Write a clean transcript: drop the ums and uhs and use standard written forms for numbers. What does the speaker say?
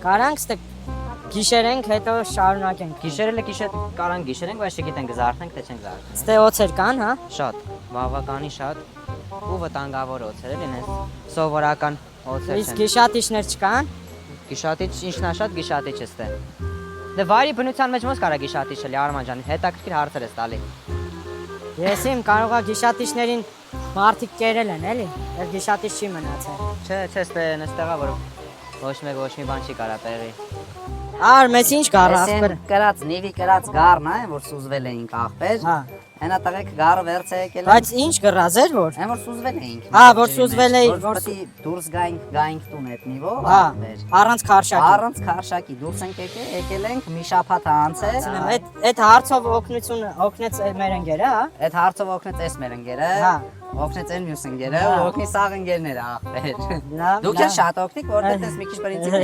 Կարանք ստե գիշերենք, հետո շարունակենք։ Գիշերելը կարան գիշերենք, բայց չգիտենք զարթենք թե չենք զարթենք։ Ստե օծեր կան, հա։ Շատ, բավականի շատ ու վտանգավոր օծեր են այս սովորական օծեր Իսկ չեն։ գիշատիչներ չկան։ Գիշատիչ ինչն է շատ գիշատիչ է ստե։ Դե վայրի բնության մեջ ոնց կարա գիշատիչ լինի Արման ջան, հետաքրքիր հարցեր ես տալի։ Ես իմ կարողա գիշատիչներին մարդիկ կերել են, էլի։ Եվ գիշատիչ չի մնացել։ Չէ, ստե նստեղա որ ոչ մի բան չի կարա տեղի։ Ար, մեծ ինչ գառ ախպեր։ Կրած նիվի կրած գառն է, որ սուզվել էինք ախպեր։ Հա։ Հենա տղեկ գառը վերց է եկել։ Բայց ինչ գրած էր որ։ Այն որ սուզվել էինք։ Հա, որ սուզվել էի, որ պետք է դուրս գայինք տուն այդ նիվով, Հա, ախպեր։ առանց քարշակի։ Առանց քարշակի դուրս ենք եկել ենք մի շաբաթ անց է։ Այդ հարցով օգնեց մեր ընկերը, հա։ Այդ հարցով օգնեց էս մեր ընկերը։ Հա։ Օգնեց այն մյուս ընկերը, օգնի սաղ ընկերները ախպեր։ Լավ։ Դուք էլ շատ օգնիք, որտեղ դες մի քիչ պրինցիպ